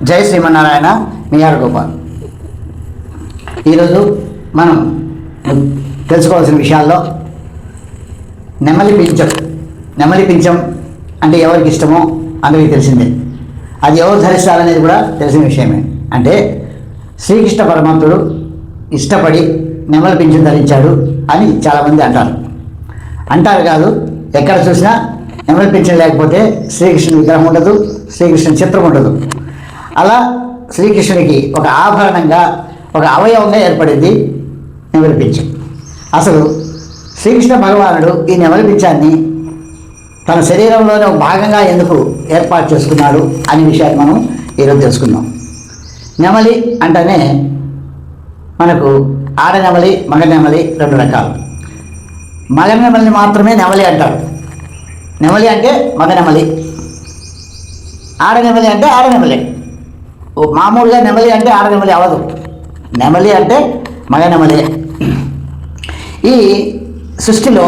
జై శ్రీమన్నారాయణ. మీ ఆర్ గోపాల్. ఈరోజు మనం తెలుసుకోవాల్సిన విషయాల్లో నెమలి పించం అంటే ఎవరికి ఇష్టమో అందరికీ తెలిసిందే. అది ఎవరు ధరిస్తారనేది కూడా తెలిసిన విషయమే. అంటే శ్రీకృష్ణ పరమాత్ముడు ఇష్టపడి నెమలి పింఛం ధరించాడు అని చాలామంది అంటారు కాదు. ఎక్కడ చూసినా నెమలి పింఛం లేకపోతే శ్రీకృష్ణుని విగ్రహం ఉండదు, శ్రీకృష్ణుని చిత్రం ఉండదు. అలా శ్రీకృష్ణునికి ఒక ఆభరణంగా, ఒక అవయవంగా ఏర్పడింది నెమలి పింఛం. అసలు శ్రీకృష్ణ భగవానుడు ఈ నెమలి పింఛాన్ని తన శరీరంలోనే ఒక భాగంగా ఎందుకు ఏర్పాటు చేసుకున్నాడు అనే విషయాన్ని మనం ఈరోజు తెలుసుకుందాం. నెమలి అంటేనే మనకు ఆడ నెమలి, మగ నెమలి రెండు రకాలు. మగ నెమలిని మాత్రమే నెమలి అంటారు. నెమలి అంటే మగ నెమలి, ఆడ నెమలి అంటే ఆడ నెమలి. మామూలుగా నెమలి అంటే ఆడ నెమలి అవ్వదు. నెమలి అంటే మగ నెమలి. ఈ సృష్టిలో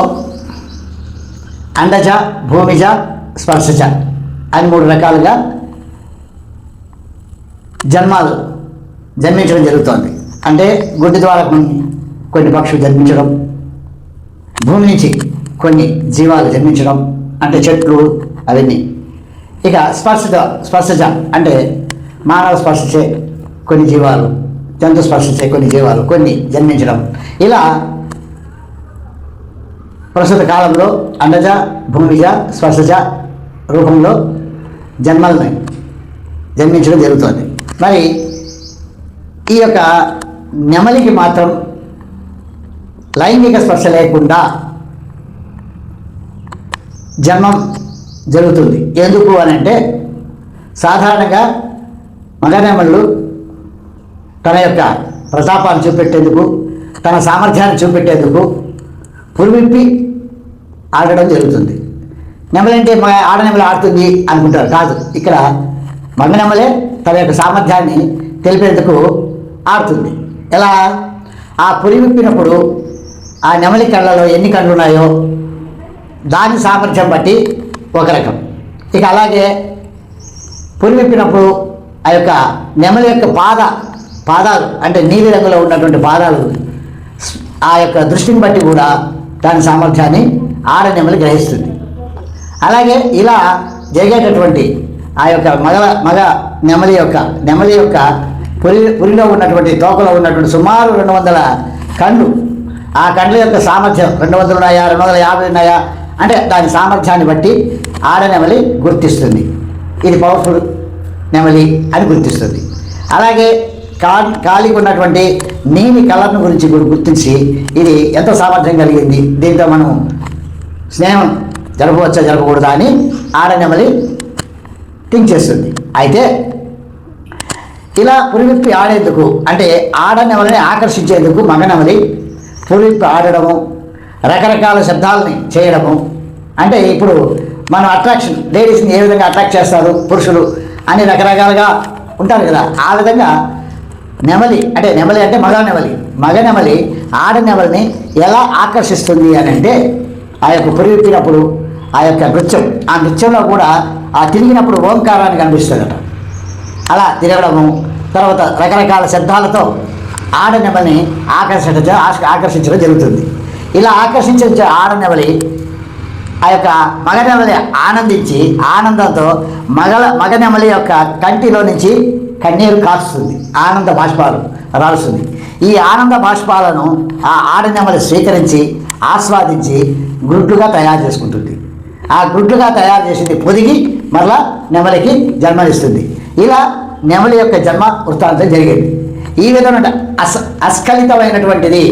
అండజ, భూమిజ, స్పర్శజ అని మూడు రకాలుగా జన్మించడం జరుగుతోంది. అంటే గుడ్డి ద్వారా కొన్ని పక్షులు జన్మించడం, భూమి నుంచి కొన్ని జీవాలు జన్మించడం, అంటే చెట్లు అవన్నీ. ఇక స్పర్శజ అంటే మానవ స్పర్శించే కొన్ని జీవాలు, జంతు స్పర్శించే కొన్ని జీవాలు కొన్ని జన్మించడం. ఇలా ప్రస్తుత కాలంలో అండజ, భూమిజ, స్పర్శజ రూపంలో జన్మించడం జరుగుతుంది. మరి ఈ యొక్క నెమలికి మాత్రం లైంగిక స్పర్శ లేకుండా జన్మం జరుగుతుంది. ఎందుకు అని అంటే, సాధారణంగా మగనెమళ్ళు తన యొక్క ప్రతాపాన్ని చూపెట్టేందుకు, తన సామర్థ్యాన్ని చూపెట్టేందుకు పురివిప్పి ఆడడం జరుగుతుంది. నెమలంటే ఆడనెమలి ఆడుతుంది అనుకుంటారు. కాదు, ఇక్కడ మగనెమలే తన యొక్క సామర్థ్యాన్ని తెలిపేందుకు ఆడుతుంది. ఎలా? ఆ పురివిప్పినప్పుడు ఆ నెమలి కళ్ళలో ఎన్ని కళ్ళు ఉన్నాయో దాని సామర్థ్యం బట్టి ఒక రకం. ఇక అలాగే పురివిప్పినప్పుడు ఆ యొక్క నెమలి యొక్క పాదాలు అంటే నీలి రంగులో ఉన్నటువంటి పాదాలు ఆ యొక్క దృష్టిని బట్టి కూడా దాని సామర్థ్యాన్ని ఆడ నెమలి గ్రహిస్తుంది. అలాగే ఇలా జరిగేటటువంటి ఆ యొక్క మగ నెమలి యొక్క పురిలో ఉన్నటువంటి తోకలో ఉన్నటువంటి సుమారు 200 కళ్ళు, ఆ కళ్ళ యొక్క సామర్థ్యం 200 ఉన్నాయా, 250 ఉన్నాయా అంటే దాని సామర్థ్యాన్ని బట్టి ఆడ నెమలి గుర్తిస్తుంది. ఇది పవర్ఫుల్ నెమలి అని గుర్తిస్తుంది. అలాగే కాలికి ఉన్నటువంటి నీలి కలర్ను గురించి గుర్తించి ఇది ఎంత సామర్థ్యం కలిగింది, దీంతో మనం స్నేహం జరపవచ్చా జరపకూడదా అని ఆడ నెమలి థింక్ చేస్తుంది. అయితే ఇలా పురివిప్పి ఆడేందుకు, అంటే ఆడ నెమలిని ఆకర్షించేందుకు మగనెమలి పురివిప్పి ఆడడము, రకరకాల శబ్దాలని చేయడము. అంటే ఇప్పుడు మనం అట్రాక్షన్, లేడీస్ని ఏ విధంగా అట్రాక్ట్ చేస్తారు పురుషులు అని రకరకాలుగా ఉంటారు కదా. ఆ విధంగా నెమలి అంటే మగ నెమలి ఆడ నెమలిని ఎలా ఆకర్షిస్తుంది అని అంటే, ఆ యొక్క పురివిప్పినప్పుడు ఆ యొక్క ఆ నృత్యంలో కూడా ఆ తిరిగినప్పుడు ఓంకారాన్ని కనిపిస్తుందట. అలా తిరగడము, తర్వాత రకరకాల శబ్దాలతో ఆడ నెమలిని ఆకర్షించడం జరుగుతుంది. ఇలా ఆకర్షించే ఆడ నెమలి ఆ యొక్క మగనెమలి ఆనందించి ఆనందంతో మగనెమలి యొక్క కంటిలో నుంచి కన్నీరు కాస్తుంది, ఆనంద బాష్పాలు రాలుస్తుంది. ఈ ఆనంద బాష్పాలను ఆ ఆడనెమలి స్వీకరించి ఆస్వాదించి గుడ్లుగా తయారు చేసుకుంటుంది. ఆ గుడ్లుగా తయారు చేసింది పొదిగి మరలా నెమలికి జన్మనిస్తుంది. ఇలా నెమలి యొక్క జన్మ వృత్తాంతం జరిగేది. ఈ విధంగా అస్ఖలితమైనటువంటిది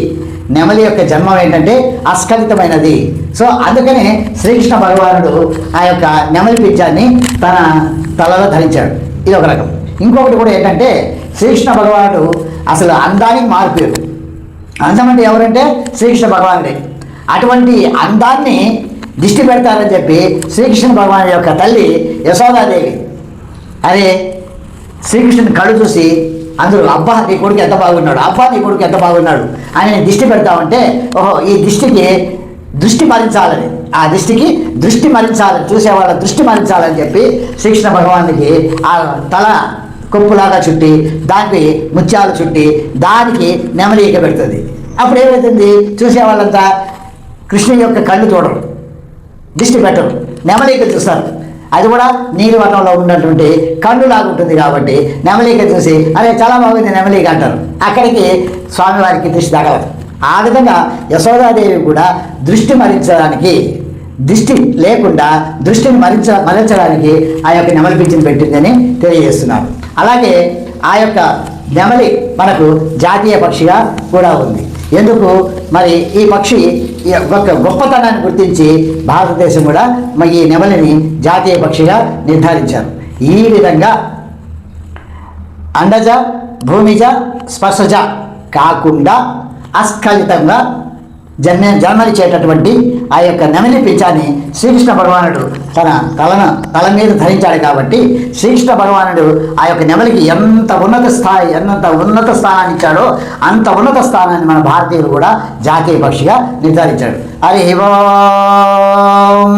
నెమలి యొక్క జన్మం ఏంటంటే అస్ఖలితమైనది. సో అందుకనే శ్రీకృష్ణ భగవానుడు ఆ యొక్క నెమలి పింఛాన్ని తన తలలో ధరించాడు. ఇది ఒక రకం. ఇంకొకటి కూడా ఏంటంటే, శ్రీకృష్ణ భగవానుడు అసలు అందానికి మారిపోయాడు. అందం అంటే ఎవరంటే శ్రీకృష్ణ భగవానుడే. అటువంటి అందాన్ని దిష్టి పెడతారని చెప్పి శ్రీకృష్ణ భగవాను యొక్క తల్లి యశోదాదేవి అరే శ్రీకృష్ణుని కళ్ళు చూసి అందరూ అబ్బా నీ కొడుకు ఎంత బాగున్నాడు అని దిష్టి పెడతామంటే, ఓహో ఈ దిష్టికి దృష్టి భరించాలని ఆ దృష్టి మరించాలని, చూసేవాళ్ళ దృష్టి మరించాలని చెప్పి శ్రీకృష్ణ భగవానుడికి ఆ తల కొప్పులాగా చుట్టి దానికి ముత్యాలు చుట్టి దానికి నెమలిక పెడుతుంది. అప్పుడు ఏమవుతుంది, చూసేవాళ్ళంతా కృష్ణుని యొక్క కళ్ళు చూడరు, దృష్టి పెట్టరు, నెమలిక చూస్తారు. అది కూడా నీలివర్ణంలో ఉన్నటువంటి కన్నులాగా ఉంటుంది కాబట్టి నెమలిక చూసి అరే చాలా బాగుంది నెమలిక అంటారు. అక్కడికి స్వామివారికి దృష్టి తగలదు. ఆ విధంగా యశోదాదేవి కూడా దృష్టి మరించడానికి, దృష్టి లేకుండా దృష్టిని మరించడానికి ఆ యొక్క నెమలి పింఛను పెట్టిందని తెలియజేస్తున్నారు. అలాగే ఆ యొక్క నెమలి మనకు జాతీయ పక్షిగా కూడా ఉంది. ఎందుకు మరి ఈ పక్షి యొక్క గొప్పతనాన్ని గుర్తించి భారతదేశం కూడా మరి ఈ నెమలిని జాతీయ పక్షిగా నిర్ధారించారు. ఈ విధంగా అండజ, భూమిజ, స్పర్శజ కాకుండా అస్ఖలితంగా జన్మనిచ్చేటటువంటి ఆ యొక్క నెమలి పింఛాన్ని శ్రీకృష్ణ భగవానుడు తల మీద ధరించాడు. కాబట్టి శ్రీకృష్ణ భగవానుడు ఆ యొక్క నెమలికి ఎంత ఉన్నత స్థానాన్ని ఇచ్చాడో అంత ఉన్నత స్థానాన్ని మన భారతీయులు కూడా జాతీయ పక్షిగా నిర్ధారించాడు. హరి ఓం.